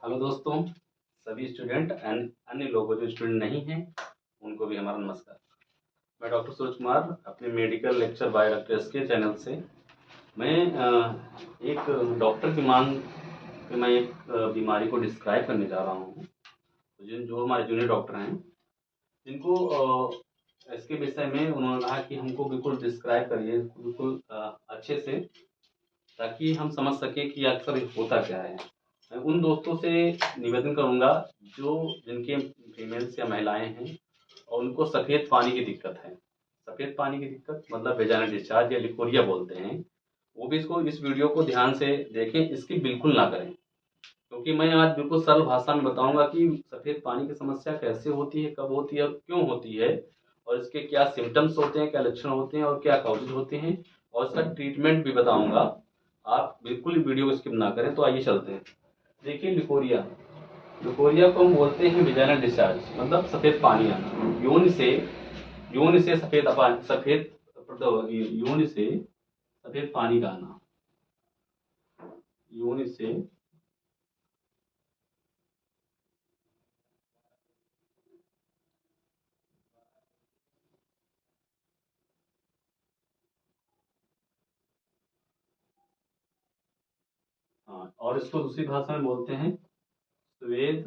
Hello दोस्तों, सभी student and अन्य लोगों जो स्टूडेंट नहीं हैं उनको भी हमारा नमस्कार। मैं डॉक्टर सूरज कुमार अपने medical lecture by doctor S के चैनल से मैं एक डॉक्टर की मांग पे मैं एक बीमारी को डिस्क्राइब करने जा रहा हूँ। तो जिन जो हमारे जूनियर डॉक्टर हैं जिनको इसके विषय में उन्होंने कहा कि हमको बिल्कुल डिस्क्राइब करिए बिल्कुल अच्छे से, ताकि हम समझ सकें कि अक्सर ये होता क्या है। मैं उन दोस्तों से निवेदन करूंगा जो जिनके फीमेल्स या महिलाएं हैं और उनको सफ़ेद पानी की दिक्कत है। सफ़ेद पानी की दिक्कत मतलब वेजाइनल डिस्चार्ज या लिकोरिया बोलते हैं। वो भी इसको इस वीडियो को ध्यान से देखें, इसकी बिल्कुल ना करें, क्योंकि मैं आज बिल्कुल सरल भाषा में बताऊंगा कि सफ़ेद पानी की समस्या कैसे होती है, कब होती है और क्यों होती है, और इसके क्या सिम्टम्स होते हैं, क्या लक्षण होते हैं और क्या काउजेज होते हैं, और इसका ट्रीटमेंट भी बताऊंगा। आप बिल्कुल वीडियो को स्किप ना करें। तो आइए चलते हैं। देखिए, लिकोरिया लिकोरिया को हम बोलते हैं वेजाइनल डिस्चार्ज, मतलब सफ़ेद पानी आना योनि से सफ़ेद योनि से सफ़ेद पानी का आना। योनि से हाँ, और इसको दूसरी भाषा में बोलते हैं श्वेत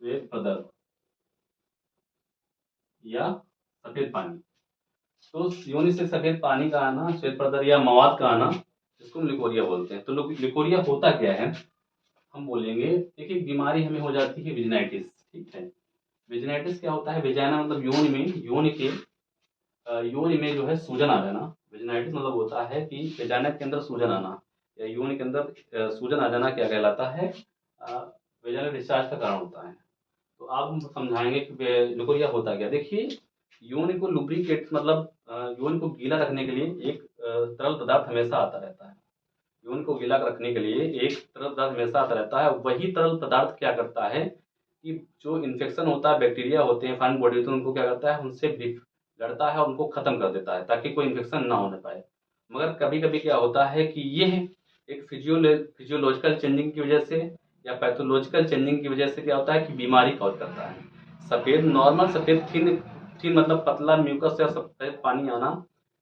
श्वेत प्रदर या सफ़ेद पानी। तो योनि से सफ़ेद पानी का आना, श्वेत प्रदर या मवाद का आना, इसको हम लिकोरिया बोलते हैं। तो लिकोरिया होता क्या है, हम बोलेंगे। देखिए, बीमारी हमें हो जाती है विजिनाइटिस। ठीक है, विजिनाइटिस क्या होता है? विजाइना मतलब योनि में जो है सूजन आ जाना। विजिनाइटिस मतलब होता है कि विजाइना के अंदर सूजन आना या योनि के अंदर सूजन आ जाना क्या कहलाता है? वेजाइनल डिस्चार्ज का कारण होता है। तो आप हम समझाएंगे कि लिकोरिया होता क्या। देखिए, योनि को लुब्रिकेट मतलब योनि को गीला रखने के लिए एक तरल पदार्थ हमेशा आता रहता है। यून को गीला रखने के लिए एक तरल पदार्थ हमेशा आता रहता है। वही तरल पदार्थ क्या करता है कि जो इन्फेक्शन होता है, बैक्टीरिया होते हैं, फॉरेन बॉडी होते हैं, उनको क्या करता है, उनसे लड़ता है और उनको खत्म कर देता है ताकि कोई इन्फेक्शन ना होने पाए। मगर कभी कभी क्या होता है कि ये एक फिजियोलॉजिकल चेंजिंग की वजह से या पैथोलॉजिकल चेंजिंग की वजह से क्या होता है कि बीमारी कॉज करता है। सफ़ेद नॉर्मल सफ़ेद थिन थिन मतलब पतला म्यूकस या सफ़ेद पानी आना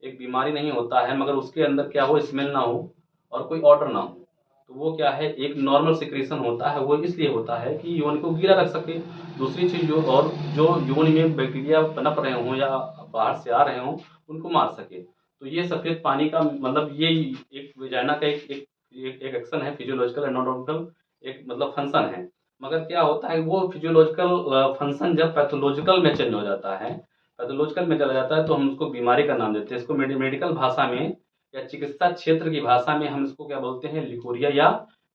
एक बीमारी नहीं होता है, मगर उसके अंदर क्या हो, स्मेल ना हो और कोई ऑर्डर ना हो। तो वो क्या है, एक नॉर्मल सिक्रेशन होता है। वो इसलिए होता है कि यौन को गीला रख सके। दूसरी चीज जो यौन में बैक्टीरिया पनप रहे हों या बाहर से आ रहे हों, उनको मार सके। तो ये सफेद पानी का मतलब ये एक वेजाइना का एक एक्शन है, फिजियोलॉजिकल एनाटॉमिकल एक मतलब फंक्शन है। मगर क्या होता है, वो फिजियोलॉजिकल फंक्शन जब पैथोलॉजिकल में चेंज हो जाता है, पैथोलॉजिकल में चला जाता है, तो हम उसको बीमारी का नाम देते हैं। इसको मेडिकल भाषा में या चिकित्सा क्षेत्र की भाषा में हम इसको क्या बोलते हैं, लिकोरिया या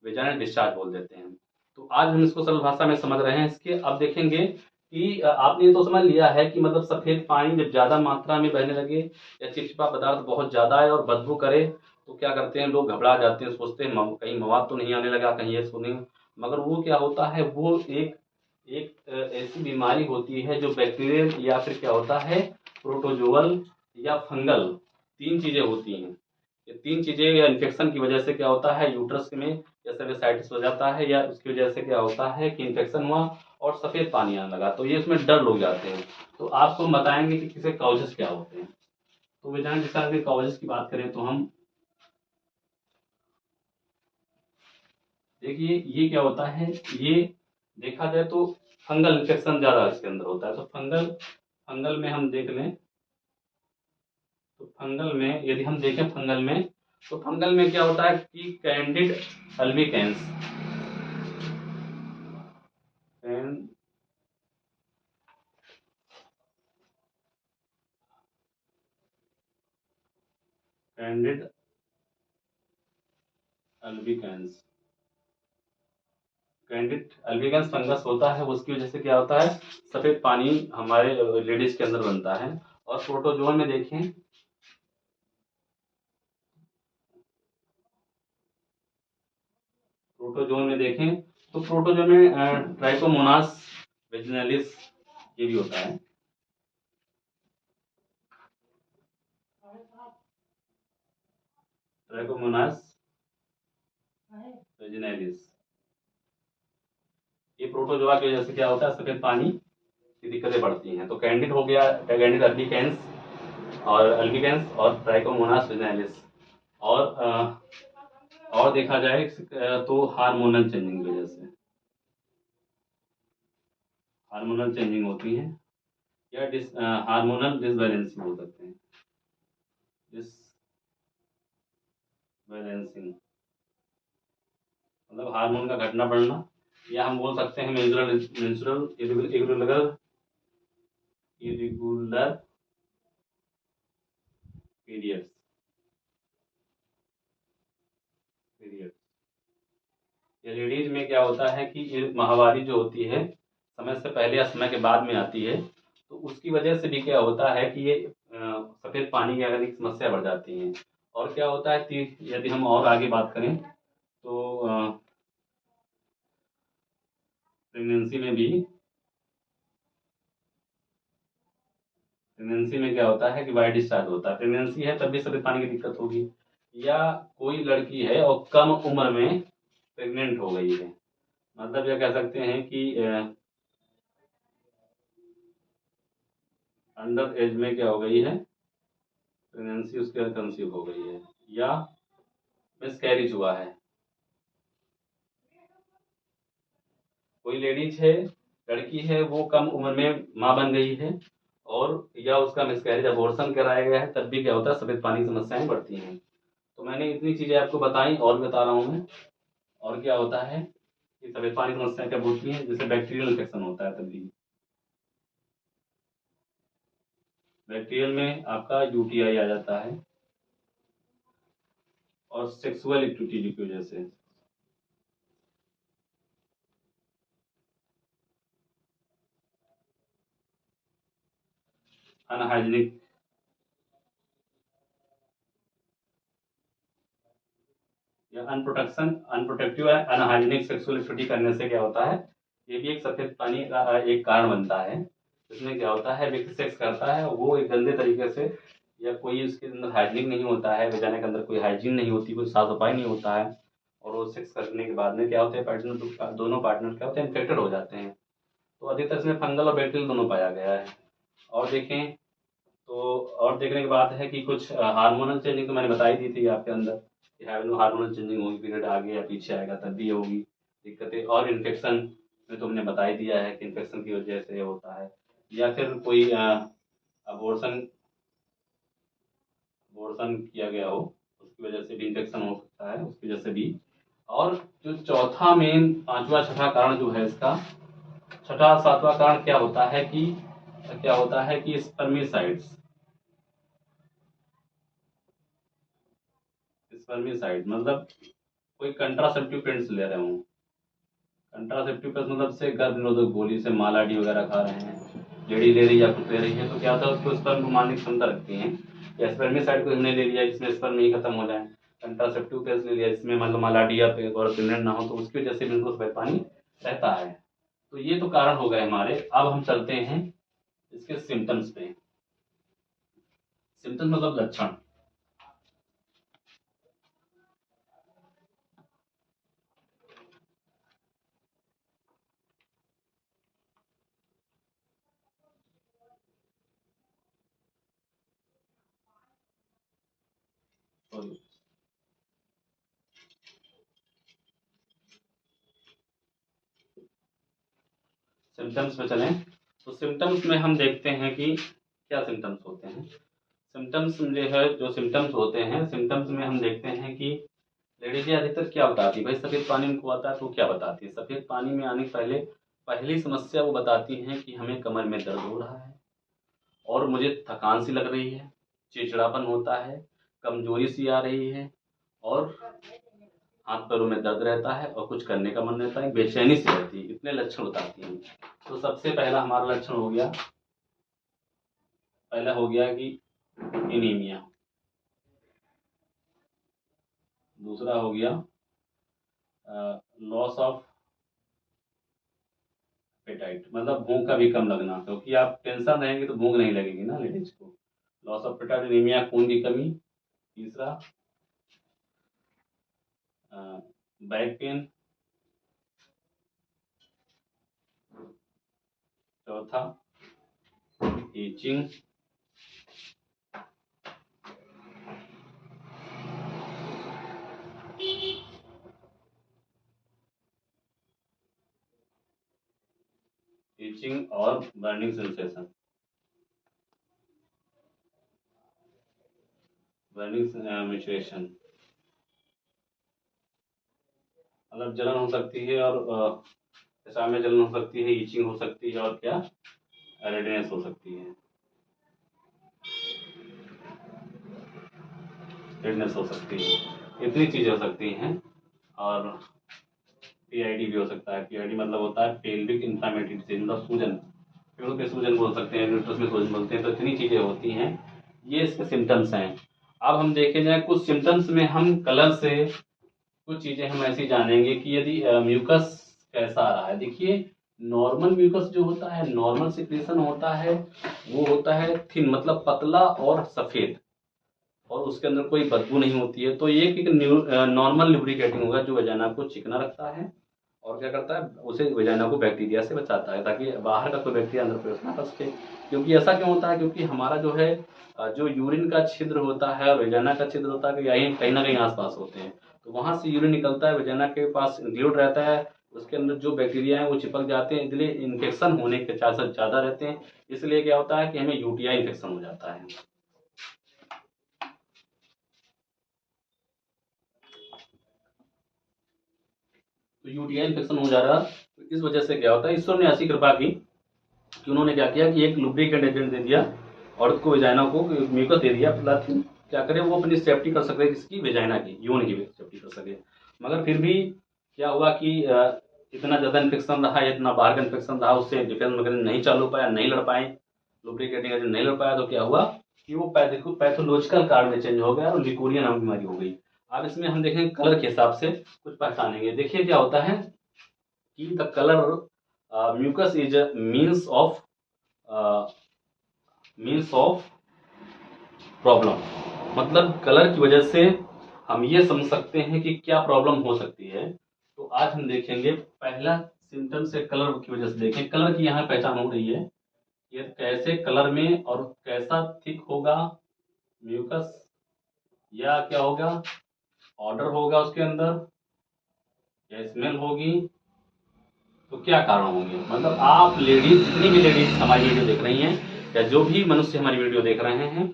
वेजाइनल डिस्चार्ज बोल देते हैं। तो आज हम इसको सरल भाषा में समझ रहे हैं। इसके अब देखेंगे कि आपने तो समझ लिया है कि मतलब सफेद पानी जब ज्यादा मात्रा में बहने लगे या चिपचिपा पदार्थ बहुत ज्यादा है और बदबू करे, तो क्या करते हैं लोग, घबरा जाते हैं, सोचते हैं कहीं मवाद तो नहीं आने लगा, कहीं ये सुने। मगर वो क्या होता है, वो एक एक ऐसी बीमारी होती है जो बैक्टीरियल या फिर क्या होता है, प्रोटोजोअल या फंगल, तीन चीजें होती हैं। ये तीन चीजें या इन्फेक्शन की वजह से क्या होता है, यूट्रस में या सर्विसाइटिस हो जाता है, या उसकी वजह से क्या होता है कि इन्फेक्शन हुआ और सफेद पानी आने लगा। तो ये इसमें डर लोग जाते हैं। तो आपको बताएंगे कि किसके कॉजेज क्या होते हैं। तो वेजाइनल डिस्चार्ज के कॉजेज की बात करें तो हम देखिए, ये क्या होता है, ये देखा जाए तो फंगल इन्फेक्शन ज्यादा इसके अंदर होता है। तो फंगल फंगल में हम देख लें तो फंगल में यदि हम देखें फंगल में, तो फंगल में क्या होता है कि कैंडिड अल्बिकेंस कैंडिड अल्बिकेंस कैंडिड अल्बिकेंस फंगस होता है। उसकी वजह से क्या होता है, सफेद पानी हमारे लेडीज के अंदर बनता है। और प्रोटोजोन में देखें, प्रोटोजोन में देखें तो प्रोटोजोन में ट्राइकोमोनास वेजिनलिस ये भी होता है। ट्राइकोमोनास वेजिनलिस प्रोटोजोआ की वजह से क्या होता है, सफेद पानी की दिक्कतें बढ़ती हैं। तो कैंडिड हो गया, कैंडिड अल्बिकेंस और ट्राइकोमोनास विजिनैलिस। और देखा जाए तो हार्मोनल चेंजिंग की वजह से हार्मोनल चेंजिंग होती है, या हार्मोनल डिसबैलेंसिंग बोल सकते हैं, डिसबैलेंसिंग मतलब हार्मोन का घटना बढ़ना, या हम बोल सकते हैं मेंस्ट्रुअल इरेगुलर पीरियड्स पीरियड या लेडीज में क्या होता है कि ये माहवारी जो होती है समय से पहले या समय के बाद में आती है, तो उसकी वजह से भी क्या होता है कि ये सफेद पानी की आने की समस्या बढ़ जाती है। और क्या होता है कि यदि हम और आगे बात करें तो प्रेगनेंसी में भी प्रेगनेंसी में क्या होता है कि वाइट डिस्चार्ज होता है। प्रेगनेंसी है तब भी सफेद पानी की दिक्कत होगी, या कोई लड़की है और कम उम्र में प्रेग्नेंट हो गई है, मतलब यह कह सकते हैं कि अंडर एज में क्या हो गई है, प्रेगनेंसी उसके बाद कंसीव हो गई है, या मिसकैरेज हुआ है। कोई लेडीज है, लड़की है, वो कम उम्र में माँ बन गई है, और या उसका मिसकैरेज अबॉर्शन कराया गया है, तब भी क्या होता है, सफेद पानी की समस्याएं बढ़ती हैं। तो मैंने इतनी चीजें आपको बताई, और बता रहा हूँ मैं। और क्या होता है कि सफेद पानी की समस्याएं कब होती हैं, जैसे बैक्टीरियल इन्फेक्शन होता है तभी। बैक्टीरियल में आपका यूटीआई आ जाता है, और सेक्सुअल एक्टिविटी की वजह से अनहाइजीनिक या अनप्रोटेक्टिव अनहाइजीनिक सेक्सुअल एक्टिविटी करने से क्या होता है, ये भी एक सफेद पानी का एक कारण बनता है। इसमें क्या होता है, व्यक्ति सेक्स करता है वो एक गंदे तरीके से, या कोई उसके अंदर हाइजीनिक नहीं होता है, वजाने के अंदर कोई हाइजीन नहीं होती, कोई साफ सफाई नहीं होता है, और वो सेक्स करने के बाद में क्या होता है, पार्टनर दोनों पार्टनर क्या होते हैं, इन्फेक्टेड हो जाते हैं। तो अधिकतर इसमें फंगल और बैक्टीरियल दोनों पाया गया है। और देखें तो, और देखने के बाद है कि कुछ हार्मोनल चेंजिंग तो मैंने बताई दी थी आपके अंदर, कि हार्मोनल चेंजिंग होगी, पीरियड आगे या पीछे आएगा तब भी होगी दिक्कतें। और इन्फेक्शन में तुमने बता ही दिया है कि इन्फेक्शन की वजह से होता है, या फिर कोई अबॉर्शन अबॉर्शन किया गया हो, उसकी वजह से भी इन्फेक्शन हो सकता है, उसकी वजह से भी। और जो चौथा मेन, पांचवा छठा कारण जो है इसका, छठा सातवां कारण क्या होता है कि स्पर्मिसाइड्स, स्पर्मिसाइड मतलब कोई कंट्रासेप्टिव पिल्स ले रहे हूँ। कंट्रासेप्टिव पिल्स मतलब से गर्भ निरोधक गोली, से मालाडी वगैरह खा रहे हैं, लेडी ले रही है या कुछ ले रही है, तो क्या होता है, उसको स्पर्म को मारने की क्षमता रखती है। या स्पर्मिसाइड को हमने ले लिया जिसमें स्पर्म नहीं खत्म हो जाए, कंट्रासेप्टिव पिल्स ले लिया जिसमें मतलब मालाडी या और प्रेगनेंट ना हो, तो उसकी वजह से भी उनको सफेद पानी रहता है। तो ये तो कारण हो गए हमारे। अब हम चलते हैं इसके सिम्टम्स पे। सिम्टम्स मतलब लक्षण। सिम्टम्स पे चलें तो सिम्टम्स में हम देखते हैं कि क्या सिम्टम्स होते हैं। सिम्टम्स जो है, जो सिम्टम्स होते हैं, सिम्टम्स में हम देखते हैं कि लेडीज अधिकतर क्या बताती है, भाई सफ़ेद पानी उनको आता है तो क्या बताती है। सफ़ेद पानी में आने के पहले पहली समस्या वो बताती हैं कि हमें कमर में दर्द हो रहा है, और मुझे थकान सी लग रही है, चिड़चिड़ापन होता है, कमजोरी सी आ रही है, और हाथ पैरों में दर्द रहता है, और कुछ करने का मन रहता है, बेचैनी सी रहती है। इतने लक्षण बताती हैं। तो सबसे पहला हमारा लक्षण हो गया, पहला हो गया कि एनीमिया। दूसरा हो गया लॉस ऑफ एपेटाइट, मतलब भूख का भी कम लगना, क्योंकि आप टेंशन रहेंगे तो भूख नहीं लगेगी ना लेडीज को। लॉस ऑफ एपेटाइट, एनीमिया, खून की कमी। तीसरा बैक पेन। चौथा ईचिंग, ईचिंग और बर्निंग सेंसेशन, बर्निंग मैचुरेशन, मतलब जलन हो सकती है और पेशाब में जलन हो सकती है, ईचिंग हो सकती है और क्या रेडनेस हो सकती है, रेडनेस हो सकती है, इतनी चीजें हो सकती हैं। और पीआईडी भी हो सकता है। पीआईडी मतलब होता है पेल्विक इन्फ्लेमेटरी डिसीज, मतलब सूजन, पेड़ों पे सूजन बोल सकते हैं, न्यूट्रस में सूजन बोलते हैं। तो इतनी चीजें होती हैं, ये इसके सिम्टम्स हैं। अब हम देखे जाए कुछ सिम्टम्स में हम कलर से कुछ चीजें हम ऐसी जानेंगे कि यदि म्यूकस कैसा आ रहा है। देखिए नॉर्मल म्यूकस जो होता है, नॉर्मल सिक्रेशन होता है, वो होता है थिन, मतलब पतला और सफेद, और उसके अंदर कोई बदबू नहीं होती है। तो ये एक नॉर्मल लुब्रिकेटिंग होगा जो वजाना को चिकना रखता है और क्या करता है, उसे वजाना को बैक्टीरिया से बचाता है ताकि बाहर का कोई बैक्टीरिया अंदर प्रवेश ना कर सके। क्योंकि ऐसा क्यों होता है, क्योंकि हमारा जो है जो यूरिन का छिद्र होता है और वजाना का छिद्र होता है यही कहीं ना कहीं आसपास होते हैं। तो वहां से यूरिन निकलता है, वजाना के पास ग्लूड रहता है, उसके अंदर जो बैक्टीरिया है वो चिपक जाते हैं, इसलिए इन्फेक्शन होने के चांसेस ज़्यादा रहते हैं। इसलिए क्या होता है कि हमें यूटीआई इन्फेक्शन हो जाता है। तो यूटीआई इन्फेक्शन हो जा रहा, तो इस वजह से क्या होता है, ईश्वर ने ऐसी कृपा की कि उन्होंने क्या किया कि एक लुब्रिकेंट एजेंट दे दिया और उसको वेजाइना को म्यूकस दे दिया, ताकि क्या करे वो अपनी सेफ्टी कर सके, किसकी, वेजाइना की, यून की सेफ्टी कर सके। मगर फिर भी क्या हुआ कि इतना ज़्यादा इन्फेक्शन रहा, इतना बाहर का इन्फेक्शन रहा, उससे डिफेंस मैकेनिज्म नहीं चालू हो पाया, नहीं लड़ पाए, लुब्रिकेटिंग एजेंट नहीं लड़ पाया। तो क्या हुआ कि वो पैथोलॉजिकल कार्ड में चेंज हो गया और लिकोरिया नाम की बीमारी हो गई। अब इसमें हम देखेंगे कलर के हिसाब से कुछ पहचानेंगे। देखिए क्या होता है कि the colour mucus is means of problem, मतलब कलर की वजह से हम ये समझ सकते हैं कि क्या प्रॉब्लम हो सकती है। तो आज हम देखेंगे पहला सिम्टम से कलर की वजह से देखें, कलर की यहाँ पहचान हो रही है, ये कैसे कलर में और कैसा थिक होगा म्यूकस, या क्या होगा, ऑर्डर होगा उसके अंदर, या स्मेल होगी, तो क्या कारण होंगे। मतलब आप लेडीज, जितनी भी लेडीज हमारी वीडियो देख रही हैं या जो भी मनुष्य हमारी वीडियो देख रहे हैं,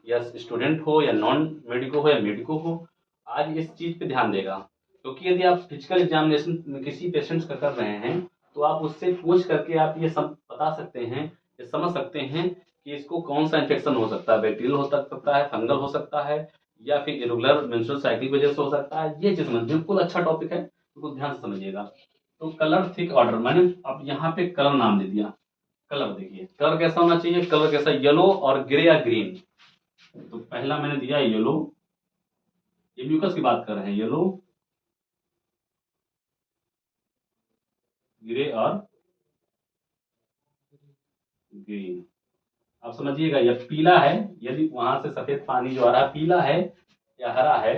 या स्टूडेंट हो या नॉन मेडिको हो या मेडिको हो, आज इस चीज पे ध्यान देगा। क्योंकि यदि आप फिजिकल एग्जामिनेशन किसी पेशेंट्स का कर रहे हैं तो आप उससे पूछ करके आप ये सब बता सकते हैं, ये समझ सकते हैं कि इसको कौन सा इन्फेक्शन हो सकता है, बैक्टीरियल हो सकता है, फंगल हो सकता है, या फिर इरेगुलर मेंस्ट्रुअल साइकिल की वजह से हो सकता है। ये चीज समझ, बिल्कुल अच्छा टॉपिक है, बिल्कुल ध्यान से समझिएगा। तो कलर थिक ऑर्डर, मैंने अब यहाँ पे कलर नाम दे दिया। कलर देखिए कलर कैसा होना चाहिए, कलर कैसा, येलो और ग्रे या ग्रीन। तो पहला मैंने दिया येलो, ये म्यूकस की बात कर रहे हैं, येलो, ग्रे और ग्रीन। अब समझिएगा ये पीला है, यदि वहां से सफेद पानी जो आ रहा है पीला है या हरा है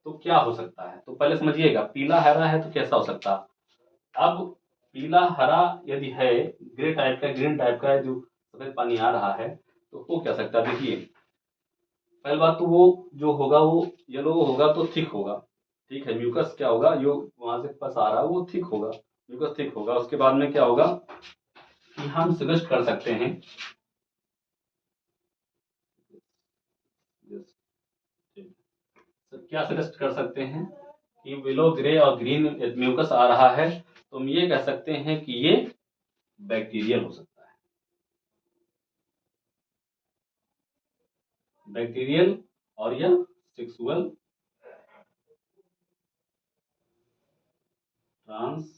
तो क्या हो सकता है। तो पहले समझिएगा पीला हरा है तो कैसा हो सकता है। अब पीला हरा यदि है, ग्रे टाइप का, ग्रीन टाइप का है, जो सफेद पानी आ रहा है, तो वो क्या सकता है। देखिए पहली बात तो वो जो होगा वो येलो होगा तो थिक होगा, ठीक है। म्यूकस क्या होगा, जो वहां से पास आ रहा है वो थिक होगा, म्यूकस थिक होगा। उसके बाद में क्या होगा कि हम सजेस्ट कर सकते हैं, तो क्या सजेस्ट कर सकते हैं कि येलो, ग्रे और ग्रीन म्यूकस आ रहा है तो हम ये कह सकते हैं कि ये बैक्टीरियल हो सकता है, बैक्टीरियल और या सेक्सुअल ट्रांसमिटेड,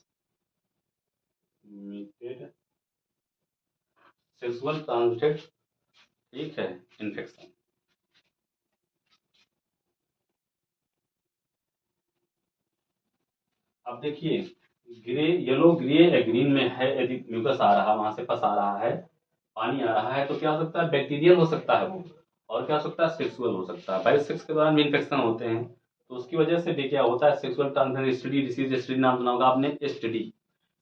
सेक्सुअल ट्रांसमिटेड, ठीक है, इन्फेक्शन। अब देखिए ग्रे, येलो, ग्रे या ग्रीन में है, यदि म्यूकस आ रहा है, वहां से पस आ रहा है, पानी आ रहा है, तो क्या हो सकता है, बैक्टीरियल हो सकता है वो, और क्या हो सकता है, सेक्सुअल हो सकता है। भाई सेक्स के दौरान भी इन्फेक्शन होते हैं, तो उसकी वजह से भी क्या होता है, sexual transmitted STD disease, STD नाम सुना होगा आपने, एसटीडी,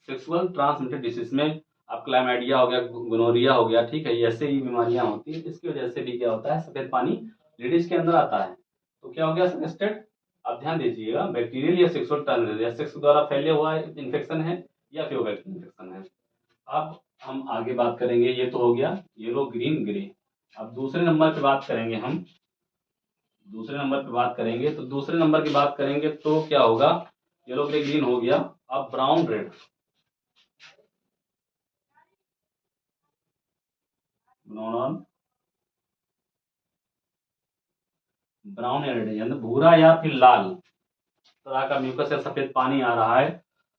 सेक्सुअल ट्रांसमिटेड डिसीज में अब क्लैमाइडिया हो गया, गोनोरिया हो गया, ठीक है, ये ऐसे ही बीमारियां होती है, इसकी वजह से भी क्या होता है, सफेद पानी लेडीज के अंदर आता है। तो क्या हो गया सजेस्टेड, आप ध्यान दीजिएगा, बैक्टीरियल या सेक्सुअल ट्रांसमिशन या सेक्स द्वारा फैले हुआ इन्फेक्शन है या फिर बैक्टीरियल इन्फेक्शन है। अब हम आगे बात करेंगे, ये तो हो गया येलो ग्रीन ग्रे। अब दूसरे नंबर पे बात करेंगे हम, दूसरे नंबर पे बात करेंगे, तो दूसरे नंबर की बात करेंगे तो क्या होगा, येलो ग्रे ग्रीन हो गया। अब ब्राउन रेड, ब्राउन ब्राउन या रेड, यानी भूरा या फिर लाल तरह का म्यूकस या सफेद पानी आ रहा है।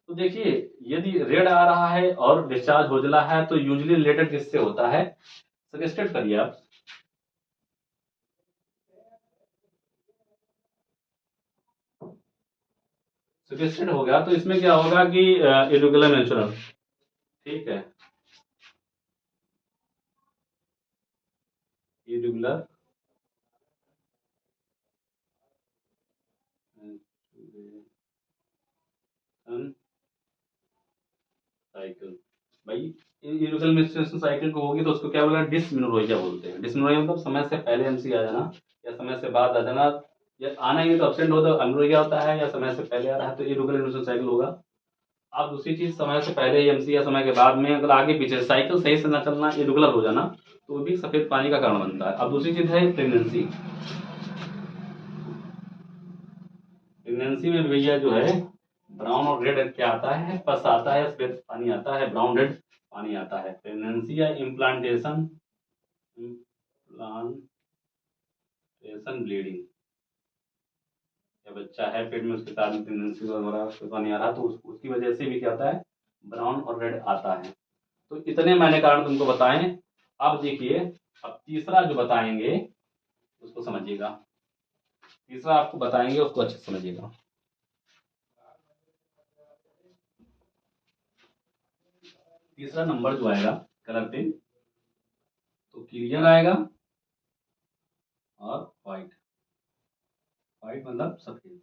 तो देखिए, यदि रेड आ रहा है और डिस्चार्ज होजला है तो यूजली रिलेटेड किससे होता है, सजेस्टेड करिए आप। सजेस्टेड हो गया तो इसमें क्या होगा कि इरेगुलर मेंस्ट्रुअल, ठीक है, इरेगुलर साइकिल। भाई इरेगुलर मेंस्ट्रुएशन साइकिल को होगी तो उसको क्या बोला, डिसमेनोरेजिया बोलते हैं। डिसमेनोरेजिया मतलब समय से पहले एमसी आ जाना या समय से बाद आ जाना, या आना ही तो एब्सेंट हो तो अमेनोरेजिया होता है, या समय से पहले आ रहा है तो इरेगुलर मेंस्ट्रुएशन साइकिल होगा। आप दूसरी चीज, समय से पहले एमसी या समय के बाद में अगर आगे पीछे साइकिल सही से ना चलना, इरेगुलर हो जाना, तो वो भी सफेद पानी का कारण बनता है। अब दूसरी चीज है प्रेगनेंसी। प्रेगनेंसी में भैया जो है ब्राउन और रेड क्या आता है, पस आता है, सफेद पानी आता है, ब्राउन रेड पानी आता है। प्रेगनेंसी या इम्प्लांटेशन, इम्प्लांटेशन ब्लीडिंग, या बच्चा है पेट में उसके साथ में प्रेगनेंसी वगैरह उसके पानी आ रहा तो उसकी वजह से भी क्या आता है, ब्राउन और रेड आता है। तो इतने मैंने कारण तुमको बताए। अब देखिए, अब तीसरा जो बताएंगे उसको समझिएगा, तीसरा आपको बताएंगे उसको अच्छे से समझिएगा। तीसरा नंबर जो आएगा कलर पे, तो क्लियर आएगा और व्हाइट। व्हाइट मतलब सफेद,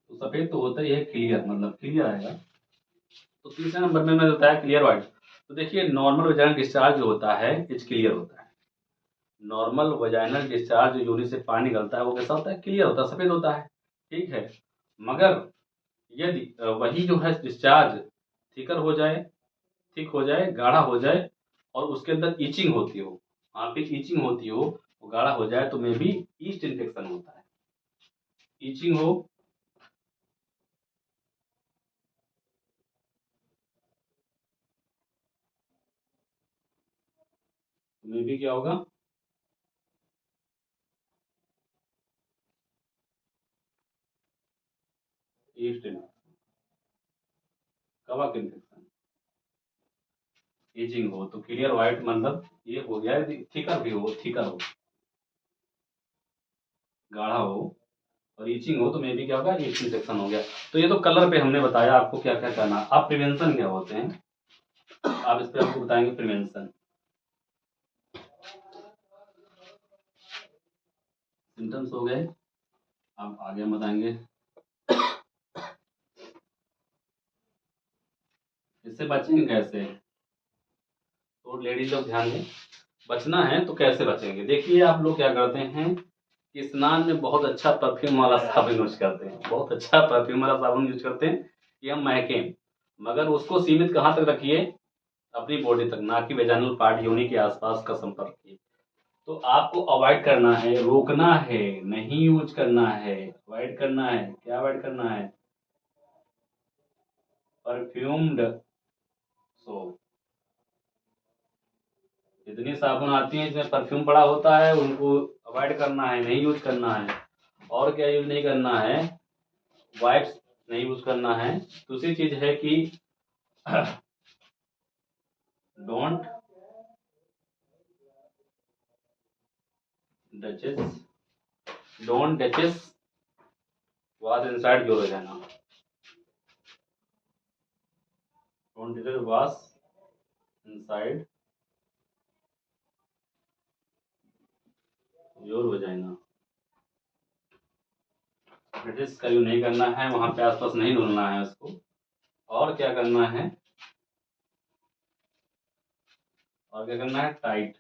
तो सफेद तो होता ही है, क्लियर मतलब क्लियर आएगा। तो तीसरे नंबर में मैंने बताया क्लियर व्हाइट। तो देखिए, नॉर्मल वेजाइनल डिस्चार्ज जो होता है इच क्लियर होता है। नॉर्मल वेजाइनल डिस्चार्ज जो यूरिन से पानी निकलता है वो कैसा होता है, क्लियर होता है, सफेद होता है, ठीक है। मगर यदि वही जो है डिस्चार्ज थिकर हो जाए, थिक हो जाए, गाढ़ा हो जाए, और उसके अंदर ईचिंग होती हो, वहाँ पे ईचिंग होती हो, वो गाढ़ा हो जाए, तो मे भी ईस्ट इन्फेक्शन होता है। ईचिंग हो, तो मे भी क्या होगा, ईस्ट इन्फेक्शन, कवक इन्फेक्शन। ईचिंग हो तो क्लियर व्हाइट मतलब ये हो गया, थिकर भी हो, थिकर हो, गाढ़ा हो, और ईचिंग हो तो मे भी क्या होगा, ईस्ट इन्फेक्शन हो गया। तो ये तो कलर पे हमने बताया आपको क्या क्या करना। आप प्रिवेंशन क्या होते हैं, आप इस पे आपको बताएंगे प्रिवेंशन। सिम्टम्स हो गए, अब आगे हम बताएंगे इससे बचेंगे कैसे। तो लेडीज लोग ध्यान दें, बचना है तो कैसे बचेंगे। देखिए, आप लोग क्या करते हैं कि स्नान में बहुत अच्छा परफ्यूम वाला साबुन यूज करते हैं, बहुत अच्छा परफ्यूम वाला साबुन यूज करते हैं कि हम महकें, मगर उसको सीमित कहाँ तक रखिए, अपनी बॉडी तक, ना कि वेजाइनल पार्ट योनि के आसपास का संपर्क किए। तो आपको अवॉइड करना है, रोकना है, नहीं यूज करना है, अवॉइड करना है। क्या अवॉइड करना है, परफ्यूम्ड सोप। जितनी साबुन आती है जिसमें परफ्यूम पड़ा होता है उनको अवॉइड करना है, नहीं यूज करना है। और क्या यूज नहीं करना है, वाइप्स नहीं यूज करना है। दूसरी चीज है कि don't duchess, don't duchess wash inside your वजाना, don't duchess wash inside your वजाना। British का यूज नहीं करना है, वहां पे आसपास नहीं धुलना है उसको। और क्या करना है, और क्या करना है, tight,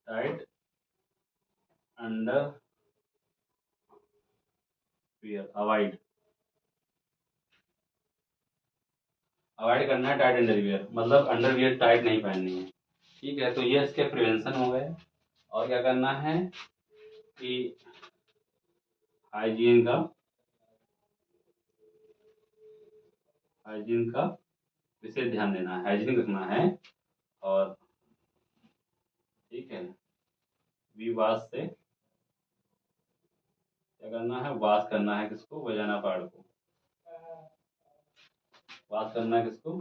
tight under wear, avoid, avoid करना है टाइट अंडरवियर, मतलब अंडरवियर टाइट नहीं पहननी है। ठीक है, तो ये इसके प्रिवेंशन हो गए। और क्या करना है कि हाइजीन का, हाइजीन का विशेष ध्यान देना है, हाइजीन रखना है। और ठीक है, वी वाश से क्या करना है, वाश करना है किसको, वजाना पार्ट को, वाश करना है किसको,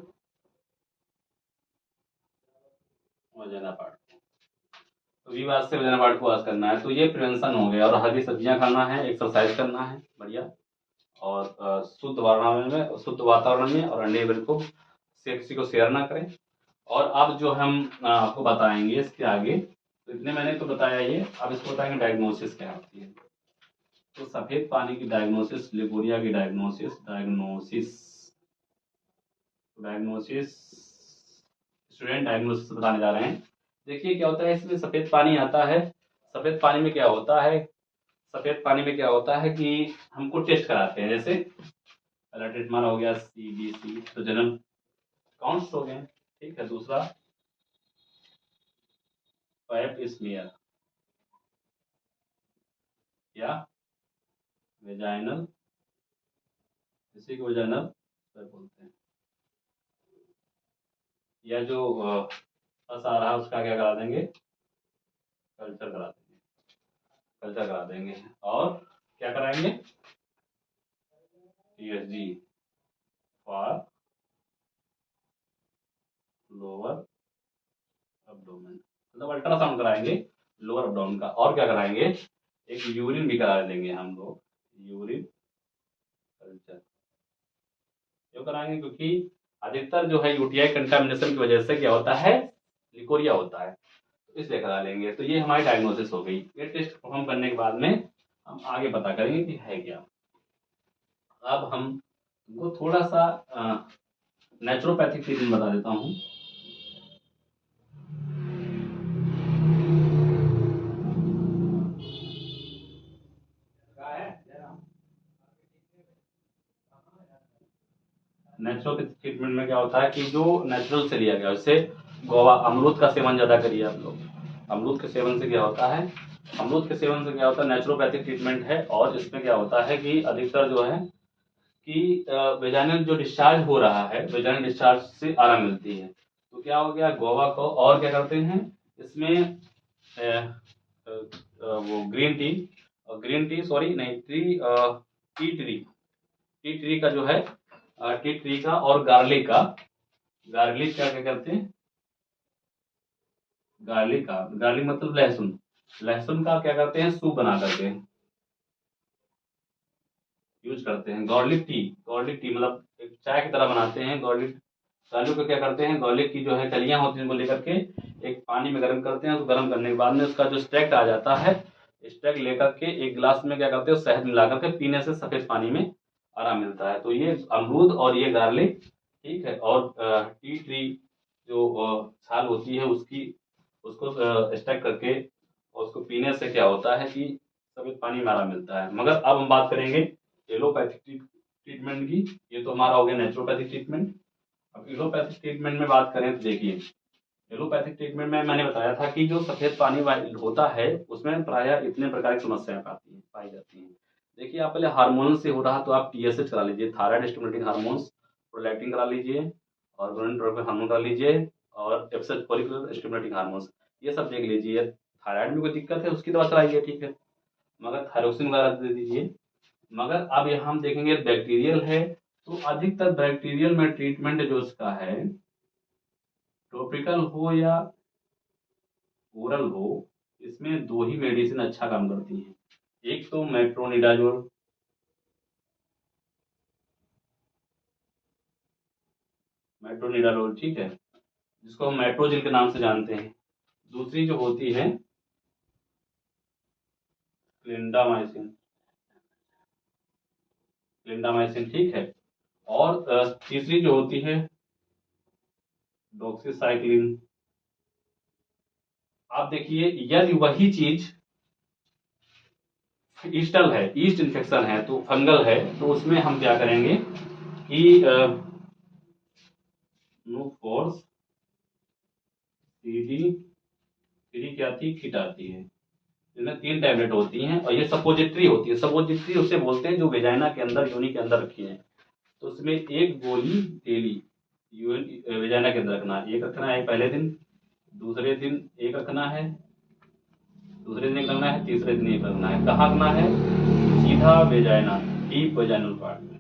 वजाना पार्ट को। तो वी वाश से वजाना पार्ट को वाश करना है। तो ये प्रिवेंशन हो गया। और हरी सब्जियां खाना है, एक्सरसाइज करना है बढ़िया, और शुद्ध वातावरण में, और अंडे बिल्कुल से किसी को शेयर ना करें। और अब जो हम आपको बताएंगे इसके आगे, तो इतने मैंने तो बताया ये, अब इसको बताएंगे डायग्नोसिस क्या होती है। तो सफेद पानी की डायग्नोसिस, लिगोरिया की डायग्नोसिस, डायग्नोसिस स्टूडेंट डायग्नोसिस बताने जा रहे हैं। देखिए क्या होता है, इसमें सफेद पानी आता है। सफेद पानी में क्या होता है, सफेद पानी में क्या होता है कि हमको टेस्ट कराते हैं। जैसे पहला टेस्ट हमारा हो गया CBC, तो जनरल काउंट्स हो गए। ठीक है, दूसरा पैप स्मीयर या वेजाइनल, इसी को वेजाइनल बोलते हैं। या जो पस आ रहा है उसका क्या करा देंगे, कल्चर करा देंगे, कल्चर करा देंगे। और क्या कराएंगे, TSG फॉर लोअर अब्डोमेन, मतलब अल्ट्रासाउंड कराएंगे लोअर अब्डोमेन का। और क्या कराएंगे, एक यूरिन भी करा देंगे हम लोग, यूरिन कल्चर क्यों कराएंगे, क्योंकि अधिकतर जो है यूटीआई कंटामिनेशन की वजह से क्या होता है, लिकोरिया होता है, तो इसलिए करा लेंगे। तो ये हमारी डायग्नोसिस हो गई। ये टेस्ट परफॉर्म करने के बाद में हम आगे पता करेंगे कि है क्या। अब हम तुमको थोड़ा सा नेचुरोपैथिक ट्रीटमेंट बता देता हूँ। नेचुरोपैथिक ट्रीटमेंट में क्या होता है कि जो नेचुरल से लिया गया, जैसे गोवा, अमरूद का सेवन ज्यादा करिए आप लोग। अमरूद के सेवन से क्या होता है, अमरूद के सेवन से क्या होता है, नेचुरोपैथिक ट्रीटमेंट है। और इसमें क्या होता है कि अधिकतर जो है कि वेजाइनल जो डिस्चार्ज हो रहा है, वेजाइनल डिस्चार्ज से आराम मिलती है। तो क्या हो गया, गोवा को और क्या करते हैं इसमें वो green tea, green tea sorry नहीं, टी ट्री, टी ट्री का जो है, टी ट्री का और गार्लिक का, गार्लिक का क्या करते हैं, गार्लिक का, गार्लिक मतलब लहसुन, लहसुन का क्या करते हैं, सूप बना करके यूज करते हैं। गार्लिक टी, गार्लिक टी मतलब एक चाय की तरह बनाते हैं। गार्लिक, गार्लिक को क्या करते हैं, गार्लिक की जो है कलियां होती हैं उनको लेकर के एक पानी में गर्म करते हैं। तो गर्म करने के बाद में उसका जो स्टेक्ट आ जाता है, स्टेक लेकर के एक गिलास में क्या करते हैं, शहद मिला करके पीने से सफेद पानी में आराम मिलता है। तो ये अमरूद और ये गार्लिक, ठीक है। और टी ट्री जो छाल होती है उसकी, उसको स्टेक करके और उसको पीने से क्या होता है कि सफेद पानी में आराम मिलता है। मगर अब हम बात करेंगे एलोपैथिक ट्रीटमेंट की। ये तो हमारा हो गया नेचुरोपैथिक ट्रीटमेंट। अब एलोपैथिक ट्रीटमेंट में बात करें तो देखिए, एलोपैथिक ट्रीटमेंट में मैंने बताया था कि जो सफेद पानी होता है उसमें प्रायः इतने प्रकार की समस्याएं पाई जाती हैं। देखिए, आप पहले हार्मोन से हो रहा तो आप TSH करा लीजिए, थायराइड स्टिमुलेटिंग हार्मोन्स, प्रोलैक्टिन करा लीजिए, और गोनाडोट्रोपिन हार्मोन करा लीजिए, और एफएसएच फॉलिकुलर स्टिमुलेटिंग हार्मोन्स, ये सब देख लीजिए। थायराइड में कोई दिक्कत है उसकी दवा चलाइए, ठीक है, मगर थायरोक्सिन वगैरह दे दीजिए। मगर अब यहाँ हम देखेंगे बैक्टीरियल है, तो अधिकतर बैक्टीरियल में ट्रीटमेंट जो उसका है, टॉपिकल हो या ओरल हो, इसमें दो ही मेडिसिन अच्छा काम करती हैं। एक तो मेट्रोनिडाजोल, मेट्रोनिडाजोल, ठीक है, जिसको हम मेट्रोजिल के नाम से जानते हैं। दूसरी जो होती है क्लिंडामाइसिन, क्लिंडामाइसिन, ठीक है। और तीसरी जो होती है डॉक्सीसाइक्लिन। आप देखिए, यदि वही चीज ईस्टल है, ईस्ट इन्फेक्शन है, तो फंगल है, तो उसमें हम क्या करेंगे कि नुफॉर्स CD3 क्या आती है, किट आती है। इसमें 3 टैबलेट होती हैं और ये सपोजिटरी होती है। सपोजिटरी उसे बोलते हैं जो वेजाइना के अंदर, योनि के अंदर रखी है। तो उसमें एक गोली डेली वेजाइना के अंदर रखना है। एक रखना है पहले दिन, दूसरे दिन एक रखना है, दूसरे दिन एक रखना है, तीसरे दिन एक रखना है। कहाँ रखना है? सीधा वेजाइना, डीप वेजाइनल पार्ट में।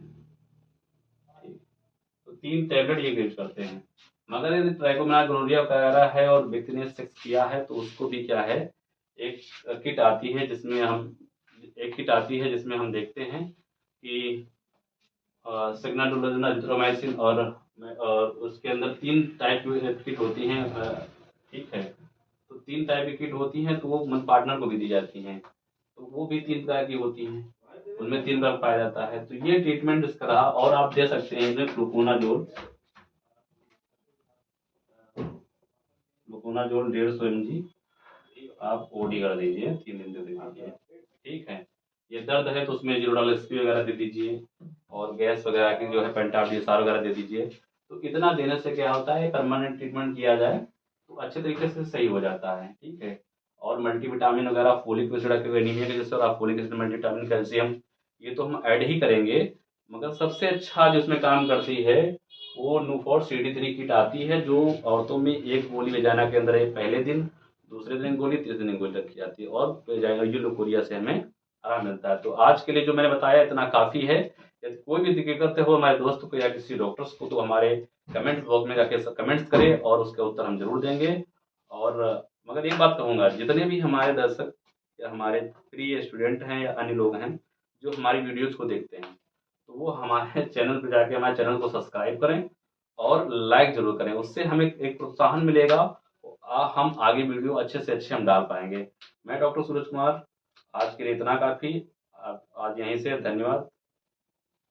तो 3 टैबलेट ये यूज करते हैं। मगर यदि ट्राइकोमोनास गोनोरिया वगैरह है और व्यक्ति ने सेक्स किया है, तो उसको भी क्या है, एक किट आती है जिसमें हम देखते हैं कि सिग्नाडोलोजना, एजिथ्रोमाइसिन और उसके अंदर 3 टाइप की किट होती हैं। ठीक है, तो 3 टाइप की किट होती हैं, तो वो पार्टनर को भी दी जाती हैं। तो वो भी 3 प्रकार की होती हैं, उनमें 3 भाग पाया जाता है। तो ये ट्रीटमेंट इसका रहा। और आप दे सकते हैं इसमें फ्लुकोनाजोल 150 mg आप ओडी कर दीजिए, 3 दिन दे दीजिए। ठीक है, ये दर्द है तो उसमें जीरोडाल एसपी वगैरह दे दीजिए, और गैस वगैरह की जो है पेंटाबिसार वगैरह दे दीजिए। तो इतना देने से क्या होता है, परमानेंट ट्रीटमेंट किया जाए तो अच्छे तरीके से सही हो जाता है। ठीक है, और मल्टीविटामिन वगैरह, फोलिक एसिड, एनीमिया के जैसे आप फोलिक एसिड, मल्टीविटामिन, कैल्शियम, ये तो हम ऐड ही करेंगे। मगर सबसे अच्छा जिसमें काम करती है वो नुफॉर CD3 किट आती है, जो औरतों में एक गोली ले जाना के अंदर एक पहले दिन, दूसरे दिन गोली, तीसरे दिन गोली रखी जाती है, और यूलोकोरिया से हमें आराम मिलता है। तो आज के लिए जो मैंने बताया इतना काफ़ी है। यदि कोई भी दिक्कत हो हमारे दोस्त को या किसी डॉक्टर्स को, तो हमारे कमेंट्स बॉक्स में जाके कमेंट्स करें और उसका उत्तर हम जरूर देंगे। और मगर एक बात कहूँगा, जितने भी हमारे दर्शक या हमारे प्रिय स्टूडेंट हैं या अन्य लोग हैं जो हमारी वीडियोज़ को देखते हैं, तो वो हमारे चैनल पर जाके हमारे चैनल को सब्सक्राइब करें और लाइक जरूर करें। उससे हमें एक प्रोत्साहन मिलेगा, हम आगे वीडियो अच्छे से अच्छे हम डाल पाएंगे। मैं डॉक्टर सूरज कुमार, आज के लिए इतना काफ़ी। आज यहीं से धन्यवाद।